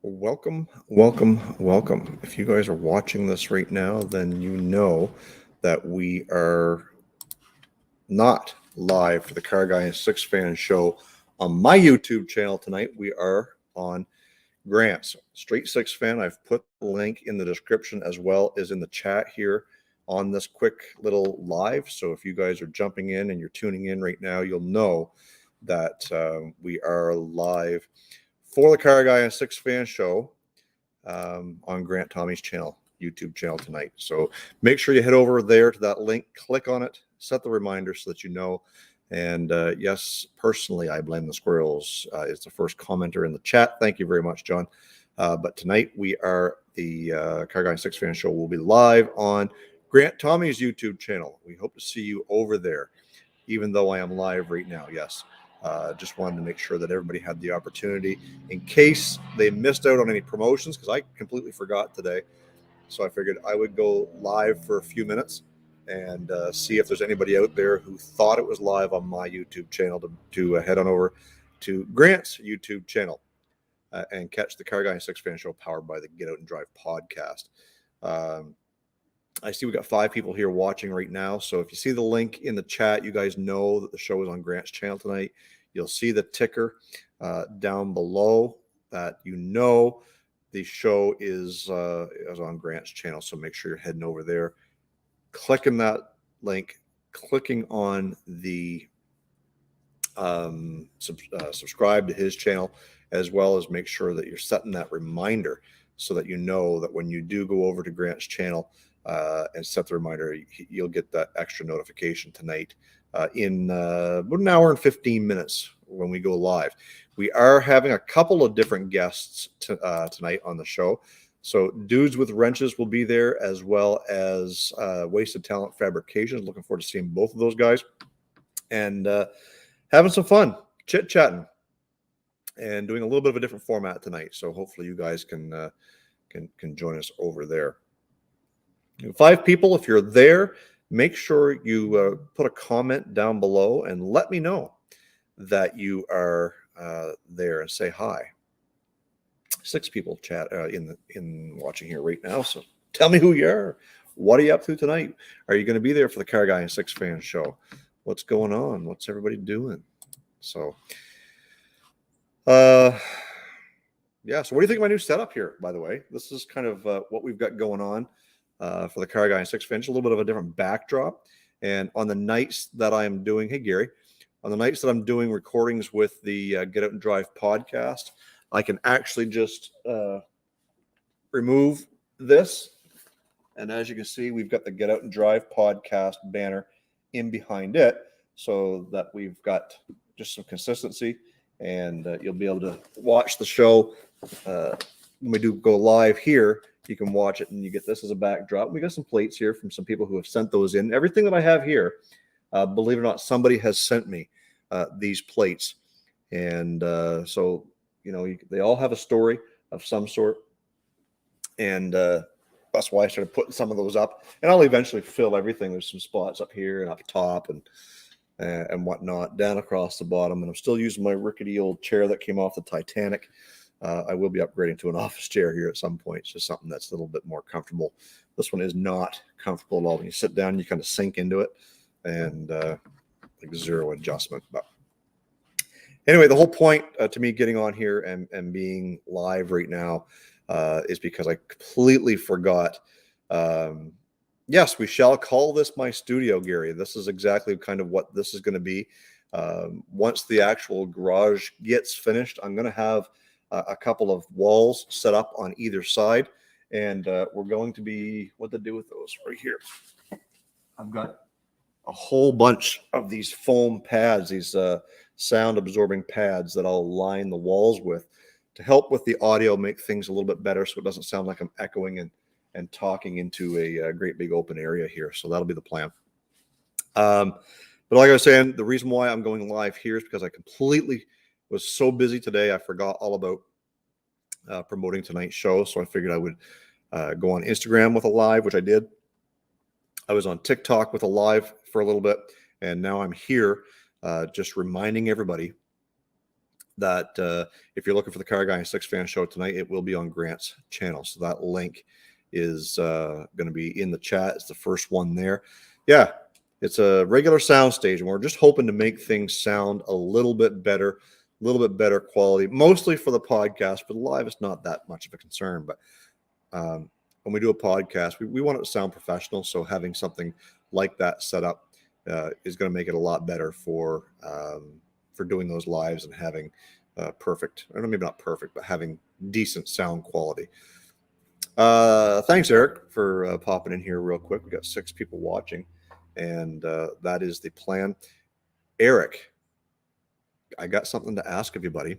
Welcome, welcome, welcome. If you guys are watching this right now, then you know that we are not live for the Car Guy and SIXFAN show on my YouTube channel tonight. We are on Grant's Straight SIXFAN. I've put the link in the description as well as in the chat here on this quick little live. So if you guys are jumping in and you're tuning in right now, you'll know that we are live for the Car Guy and SIXFAN show on Grant Tommy's channel, YouTube channel tonight. So make sure you head over there to that link, click on it, set the reminder so that you know. And yes, personally, I blame the squirrels. It's the first commenter in the chat. Thank you very much, John. But tonight we are the Car Guy and SIXFAN show will be live on Grant Tommy's YouTube channel. We hope to see you over there, even though I am live right now. Yes. Just wanted to make sure that everybody had the opportunity in case they missed out on any promotions, because I completely forgot today. So I figured I would go live for a few minutes and see if there's anybody out there who thought it was live on my YouTube channel to head on over to Grant's YouTube channel and catch the Car Guy and SIXFAN show powered by the Get Out and Drive podcast. I see we got 5 people here watching right now. So if you see the link in the chat, you guys know that the show is on Grant's channel tonight. You'll see the ticker down below that you know the show is on Grant's channel. So make sure you're heading over there, clicking that link, clicking on the subscribe to his channel, as well as make sure that you're setting that reminder so that you know that when you do go over to Grant's channel, and set the reminder, you'll get that extra notification tonight in about an hour and 15 minutes when we go live. We are having a couple of different guests tonight on the show. So Dudes with Wrenches will be there, as well as Wasted Talent Fabrications. Looking forward to seeing both of those guys and having some fun, chit-chatting, and doing a little bit of a different format tonight. So hopefully you guys can join us over there. 5 people, if you're there, make sure you put a comment down below and let me know that you are there and say hi. 6 people chat in watching here right now, so tell me who you are. What are you up to tonight? Are you going to be there for the Car Guy and SIXFAN show? What's going on? What's everybody doing? So, yeah. So what do you think of my new setup here, by the way? This is kind of what we've got going on. For the Car Guy and SIXFAN, a little bit of a different backdrop. And on the nights that I'm doing, hey Gary, on the nights that I'm doing recordings with the Get Out and Drive podcast, I can actually just remove this. And as you can see, we've got the Get Out and Drive podcast banner in behind it, so that we've got just some consistency, and you'll be able to watch the show when we do go live here. You can watch it and you get this as a backdrop. We got some plates here from some people who have sent those in. Everything that I have here, believe it or not, somebody has sent me these plates. And so, you know, they all have a story of some sort. And that's why I started putting some of those up. And I'll eventually fill everything. There's some spots up here and up top and whatnot down across the bottom. And I'm still using my rickety old chair that came off the Titanic. I will be upgrading to an office chair here at some point. It's just something that's a little bit more comfortable. This one is not comfortable at all. When you sit down, you kind of sink into it, and like zero adjustment. But anyway, the whole point to me getting on here and being live right now is because I completely forgot. Yes, we shall call this my studio, Gary. This is exactly kind of what this is going to be. Once the actual garage gets finished, I'm going to have a couple of walls set up on either side, and we're going to be, what to do with those right here. I've got a whole bunch of these foam pads, these sound absorbing pads that I'll line the walls with to help with the audio, make things a little bit better so it doesn't sound like I'm echoing and talking into a great big open area here. So that'll be the plan. But like I was saying, the reason why I'm going live here is because I completely was so busy today, I forgot all about promoting tonight's show. So I figured I would go on Instagram with a live, which I did. I was on TikTok with a live for a little bit, and now I'm here just reminding everybody that if you're looking for the Car Guy and SIXFAN show tonight, it will be on Grant's channel. So that link is going to be in the chat. It's the first one there. Yeah, it's a regular sound stage, and we're just hoping to make things sound a little bit better quality, mostly for the podcast. For the live, it's not that much of a concern. But when we do a podcast, we want it to sound professional. So having something like that set up is going to make it a lot better for doing those lives and having perfect, or maybe not perfect, but having decent sound quality. Thanks, Eric, for popping in here real quick. We got 6 people watching, and that is the plan. Eric, I got something to ask of you, buddy.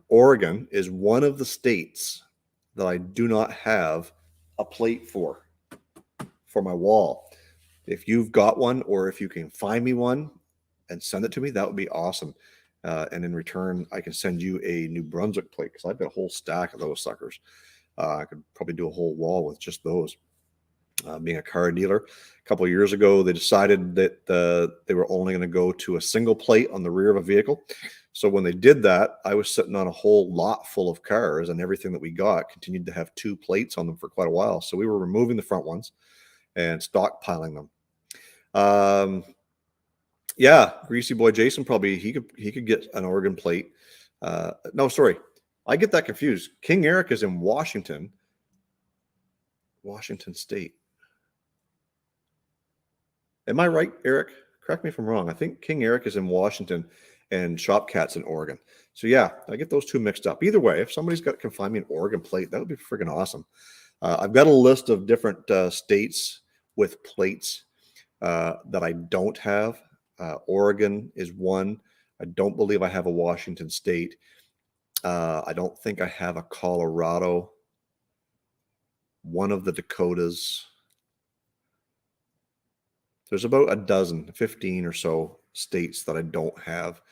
Oregon is one of the states that I do not have a plate for my wall. If you've got one, or if you can find me one and send it to me, that would be awesome. And in return, I can send you a New Brunswick plate, because I've got a whole stack of those suckers. I could probably do a whole wall with just those. Being a car dealer, a couple of years ago, they decided that they were only going to go to a single plate on the rear of a vehicle. So when they did that, I was sitting on a whole lot full of cars, and everything that we got continued to have 2 plates on them for quite a while. So we were removing the front ones and stockpiling them. Yeah, Greasy Boy Jason, probably he could get an Oregon plate. No, sorry, I get that confused. King Eric is in Washington State. Am I right, Eric? Correct me if I'm wrong. I think King Eric is in Washington and Shopcat's in Oregon. So yeah, I get those two mixed up. Either way, if somebody's can find me an Oregon plate, that would be freaking awesome. I've got a list of different states with plates that I don't have. Oregon is one. I don't believe I have a Washington State. I don't think I have a Colorado. One of the Dakotas. There's about a dozen, 15 or so states that I don't have.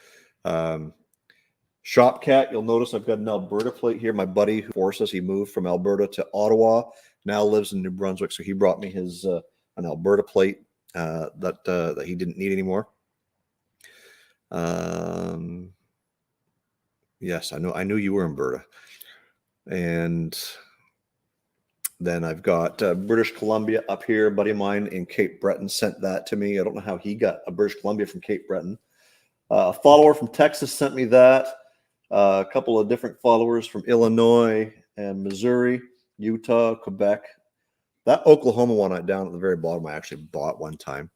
Shopcat, you'll notice I've got an Alberta plate here. My buddy who forced us, he moved from Alberta to Ottawa, now lives in New Brunswick. So he brought me his an Alberta plate that he didn't need anymore. Yes, I knew you were in Alberta. And then I've got British Columbia up here. A buddy of mine in Cape Breton sent that to me. I don't know how he got a British Columbia from Cape Breton. A follower from Texas sent me that. A couple of different followers from Illinois and Missouri, Utah, Quebec. That Oklahoma one down at the very bottom, I actually bought one time.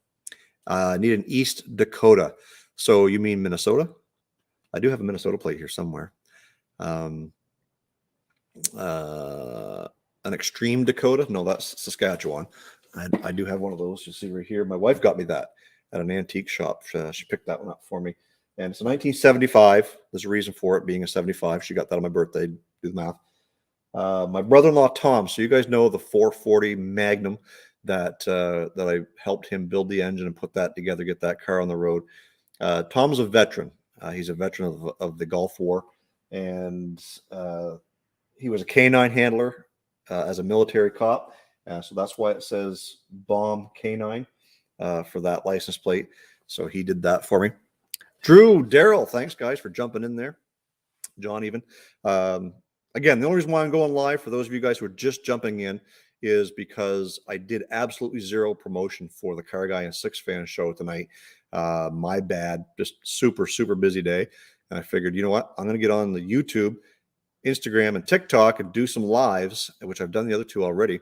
I need an East Dakota. So you mean Minnesota? I do have a Minnesota plate here somewhere. An Extreme Dakota? No, that's Saskatchewan. I do have one of those. You see right here. My wife got me that at an antique shop. She picked that one up for me. And it's a 1975. There's a reason for it being a 75. She got that on my birthday. Do the math. My brother-in-law, Tom. So you guys know the 440 Magnum that I helped him build the engine and put that together, get that car on the road. Tom's a veteran. He's a veteran of the Gulf War. And he was a canine handler as a military cop. So that's why it says Bomb Canine for that license plate. So he did that for me. Drew, Daryl, thanks guys for jumping in there. John even. Again, the only reason why I'm going live for those of you guys who are just jumping in is because I did absolutely zero promotion for the Car Guy and SIXFAN show tonight. My bad. Just super, super busy day. And I figured, you know what? I'm going to get on the YouTube, Instagram, and TikTok and do some lives, which I've done the other two already.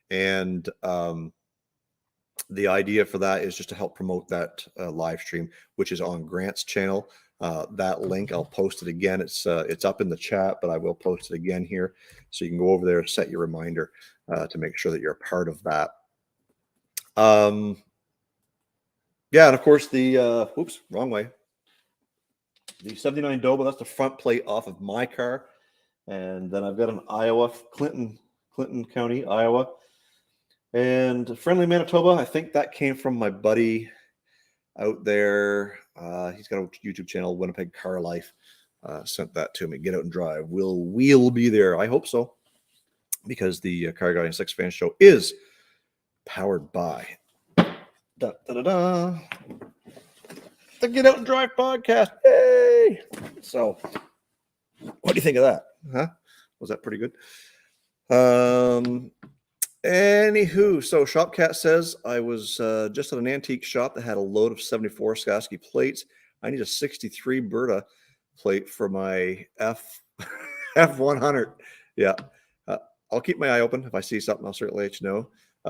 And the idea for that is just to help promote that live stream, which is on Grant's channel. That link, I'll post it again. It's up in the chat, but I will post it again here. So you can go over there and set your reminder to make sure that you're a part of that. Yeah, and of course the, whoops, wrong way. The 79 Doba, that's the front plate off of my car. And then I've got an Iowa, Clinton County, Iowa. And Friendly Manitoba, I think that came from my buddy out there. He's got a YouTube channel, Winnipeg Car Life. Sent that to me. Get out and drive. We'll be there. I hope so. Because the Car Guy and SIXFAN show is powered by the Get Out and Drive podcast. Hey! So what do you think of that? Huh? Was that pretty good? Anywho, so Shopcat says I was just at an antique shop that had a load of 74 Skasky plates. I need a 63 Berta plate for my F100. Yeah. I'll keep my eye open. If I see something, I'll certainly let you know.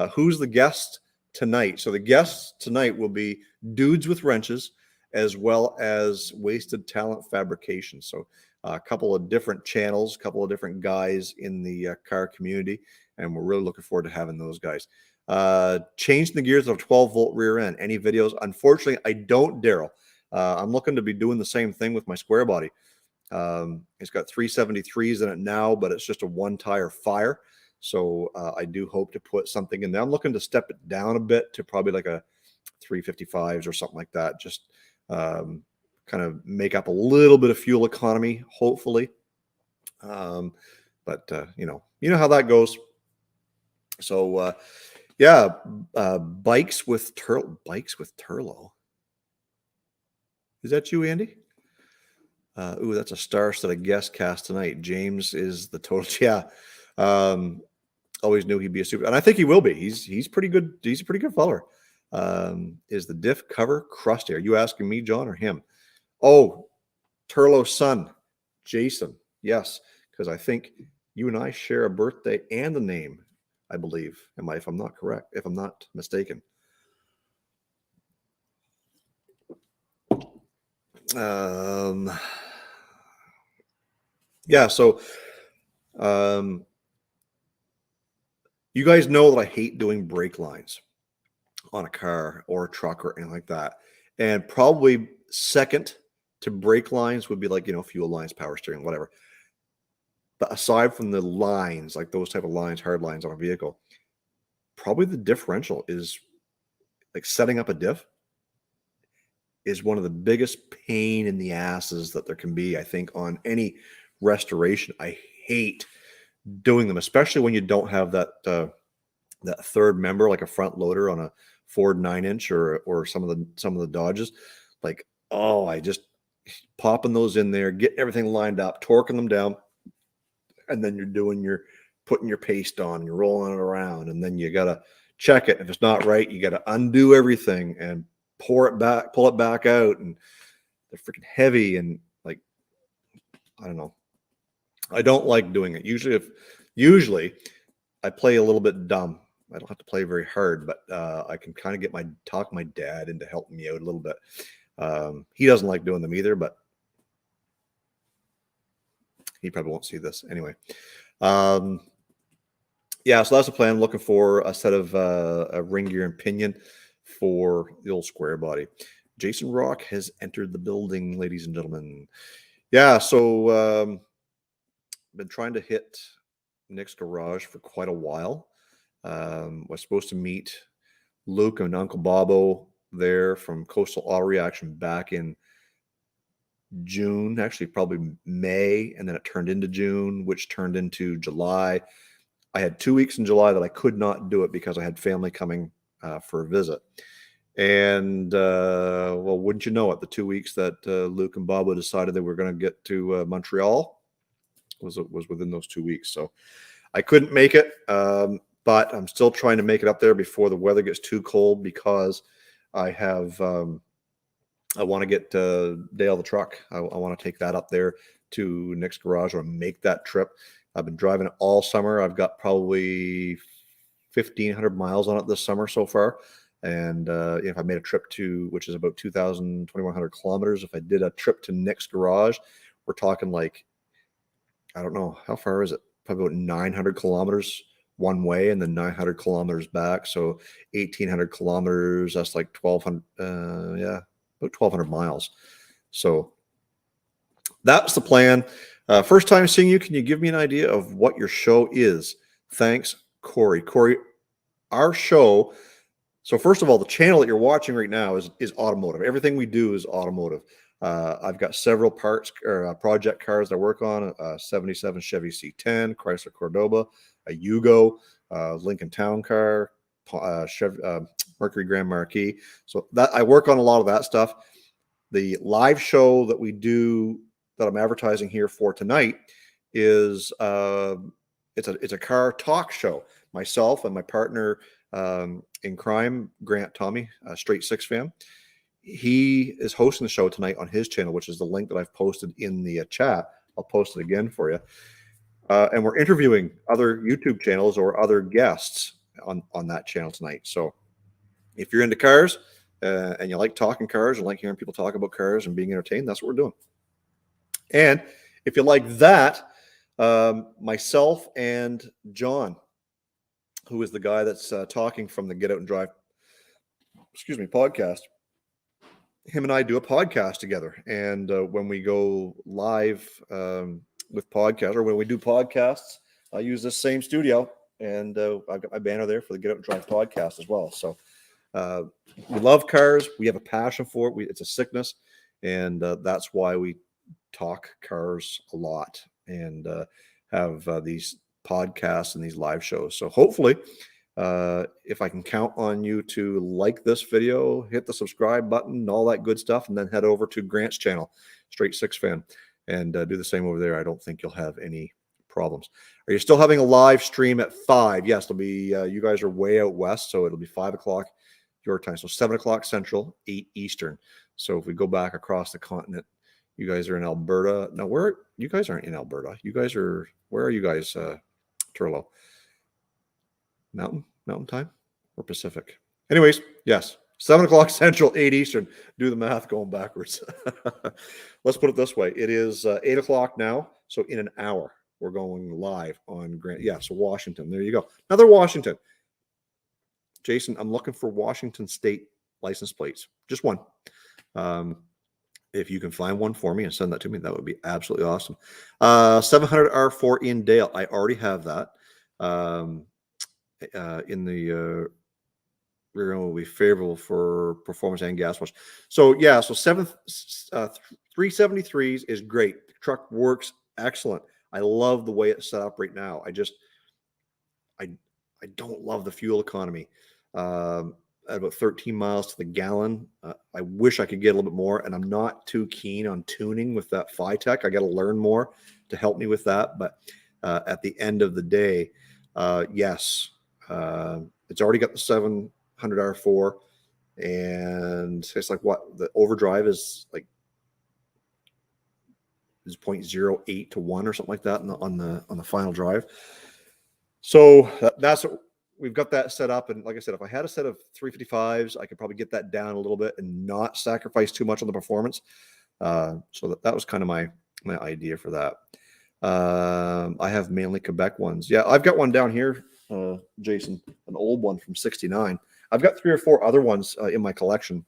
Who's the guest tonight? So the guests tonight will be Dudes with Wrenches as well as Wasted Talent Fabrication. So a couple of different channels, a couple of different guys in the car community, and we're really looking forward to having those guys. Changing the gears of 12-volt rear end. Any videos? Unfortunately, I don't, Daryl. I'm looking to be doing the same thing with my square body. It's got 373s in it now, but it's just a one-tire fire. So I do hope to put something in there. I'm looking to step it down a bit to probably like a 355s or something like that. Just kind of make up a little bit of fuel economy, hopefully. But you know how that goes. So yeah, bikes with Turlo. Is that you, Andy? Ooh, that's a star-studded guest cast tonight. James is the total. Yeah. Always knew he'd be a super, and I think he will be. He's pretty good. He's a pretty good feller. Is the diff cover crusty? Are you asking me, John, or him? Oh, Turlo's son, Jason. Yes, because I think you and I share a birthday and a name, I believe. If I'm not correct, if I'm not mistaken. Yeah, so you guys know that I hate doing brake lines on a car or a truck or anything like that. And probably second to brake lines would be like, fuel lines, power steering, whatever. But aside from the lines, like those type of lines, hard lines on a vehicle, probably the differential is like setting up a diff is one of the biggest pain in the asses that there can be, I think, on any restoration. I hate doing them, especially when you don't have that third member, like a front loader on a Ford 9-inch or some of the Dodges. Like, oh, I just popping those in there, getting everything lined up, torquing them down, and then you're putting your paste on, you're rolling it around, and then you gotta check it. If it's not right, you gotta undo everything and pull it back out, and they're freaking heavy, and like, I don't know. I don't like doing it. Usually I play a little bit dumb. I don't have to play very hard, but I can kind of talk my dad into helping me out a little bit. He doesn't like doing them either, but he probably won't see this anyway. Yeah, so that's the plan. I'm looking for a set of a ring gear and pinion for the old square body. Jason Rock has entered the building, ladies and gentlemen. Yeah, so been trying to hit Nick's garage for quite a while. Was supposed to meet Luke and Uncle Bobo there from Coastal Auto Reaction back in June, actually probably May, and then it turned into June, which turned into July. I had 2 weeks in July that I could not do it because I had family coming for a visit. And well, wouldn't you know it, the 2 weeks that Luke and Bobo decided they were going to get to Montreal was within those 2 weeks. So I couldn't make it, but I'm still trying to make it up there before the weather gets too cold, because I have I want to get Dale the truck. I want to take that up there to Nick's garage or make that trip. I've been driving it all summer. I've got probably 1,500 miles on it this summer so far. And if I made a trip to, which is about 2,100 kilometers, if I did a trip to Nick's garage, we're talking like, I don't know, how far is it? Probably about 900 kilometers one way and then 900 kilometers back. So 1,800 kilometers, that's like 1,200, yeah, about 1,200 miles. So that's the plan. First time seeing you. Can you give me an idea of what your show is? Thanks, Corey. Corey, our show. So first of all, the channel that you're watching right now is automotive. Everything we do is automotive. I've got several parts or project cars I work on: a 77 Chevy C10, Chrysler Cordoba, a Yugo, Lincoln Town Car, Mercury Grand Marquis. So that I work on a lot of that stuff. The live show that we do that I'm advertising here for tonight is it's a car talk show. Myself and my partner in crime, Grant Tommy, Straight SIXFAN. He is hosting the show tonight on his channel, which is the link that I've posted in the chat. I'll post it again for you. And we're interviewing other YouTube channels or other guests on that channel tonight. So if you're into cars and you like talking cars and like hearing people talk about cars and being entertained, that's what we're doing. And if you like that, myself and John, who is the guy that's talking from the Get Out and Drive, podcast, him and I do a podcast together. And when we go live with podcasts, or when we do podcasts, I use this same studio, and I've got my banner there for the Get Out and Drive podcast as well. So we love cars. We have a passion for it. It's a sickness, and that's why we talk cars a lot and have these podcasts and these live shows. So hopefully, if I can count on you to like this video, hit the subscribe button, all that good stuff, and then head over to Grant's channel, Straight SIXFAN, and do the same over there. I don't think you'll have any problems. Are you still having a live stream at 5? Yes, it'll be, you guys are way out west, so it'll be 5 o'clock your time. So 7 o'clock Central, 8 Eastern. So if we go back across the continent, you guys are in Alberta. Now, you guys aren't in Alberta. You guys are, where are you guys, Turlo? Mountain time or Pacific? Anyways, yes, 7 o'clock Central, 8 Eastern. Do the math going backwards. Let's put it this way. It is 8 o'clock now. So in an hour, we're going live on Grant. Yeah, so Washington. There you go. Another Washington. Jason, I'm looking for Washington State license plates. Just one. If you can find one for me and send that to me, that would be absolutely awesome. 700 R4 in Dale. I already have that. In the rear end will be favorable for performance and gas wash. So yeah, so 373s is great. The truck works excellent. I love the way it's set up right now. I don't love the fuel economy. At about 13 miles to the gallon. I wish I could get a little bit more, and I'm not too keen on tuning with that FiTech. I got to learn more to help me with that. But at the end of the day, yes, it's already got the 700 R4, and it's like what the overdrive is like is 0.08 to 1 or something like that on the final drive. So that's what we've got that set up. And like I said, if I had a set of 355s, I could probably get that down a little bit and not sacrifice too much on the performance. So that was kind of my idea for that. I have mainly Quebec ones. Yeah, I've got one down here, Jason, an old one from 69. I've got 3 or 4 other ones in my collection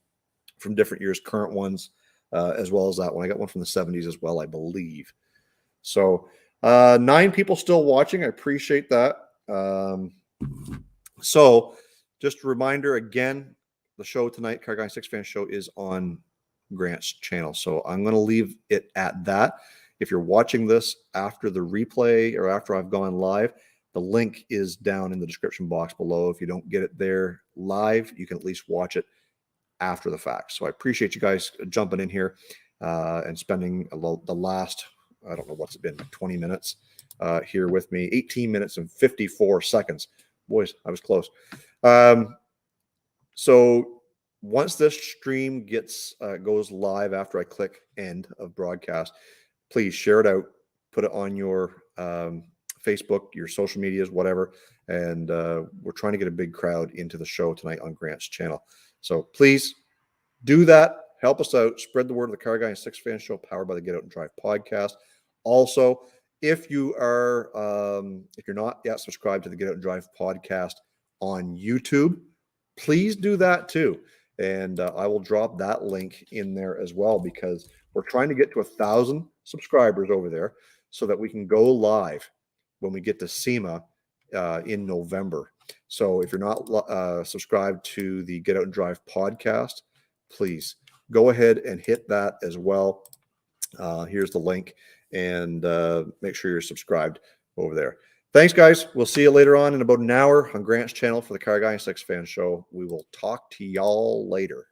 from different years, current ones, as well as that one. I got one from the 70s as well, I believe. So 9 people still watching. I appreciate that. So just a reminder again, the show tonight, Car Guy SIXFAN show, is on Grant's channel. So I'm going to leave it at that. If you're watching this after the replay or after I've gone live, the link is down in the description box below. If you don't get it there live, you can at least watch it after the fact. So I appreciate you guys jumping in here and spending the last, I don't know what's it been, like 20 minutes here with me. 18 minutes and 54 seconds. Boys, I was close. So once this stream goes live after I click end of broadcast, please share it out, put it on your Facebook, your social medias, whatever. And we're trying to get a big crowd into the show tonight on Grant's channel. So please do that. Help us out. Spread the word of the Car Guy and SIXFAN show, powered by the Get Out and Drive podcast. Also, if you're not yet subscribed to the Get Out and Drive podcast on YouTube, please do that too. And I will drop that link in there as well, because we're trying to get to 1,000 subscribers over there so that we can go live when we get to SEMA in November. So if you're not subscribed to the Get Out and Drive podcast, please go ahead and hit that as well. Here's the link, and make sure you're subscribed over there. Thanks, guys. We'll see you later on in about an hour on Grant's channel for the Car Guy and SIXFAN show. We will talk to y'all later.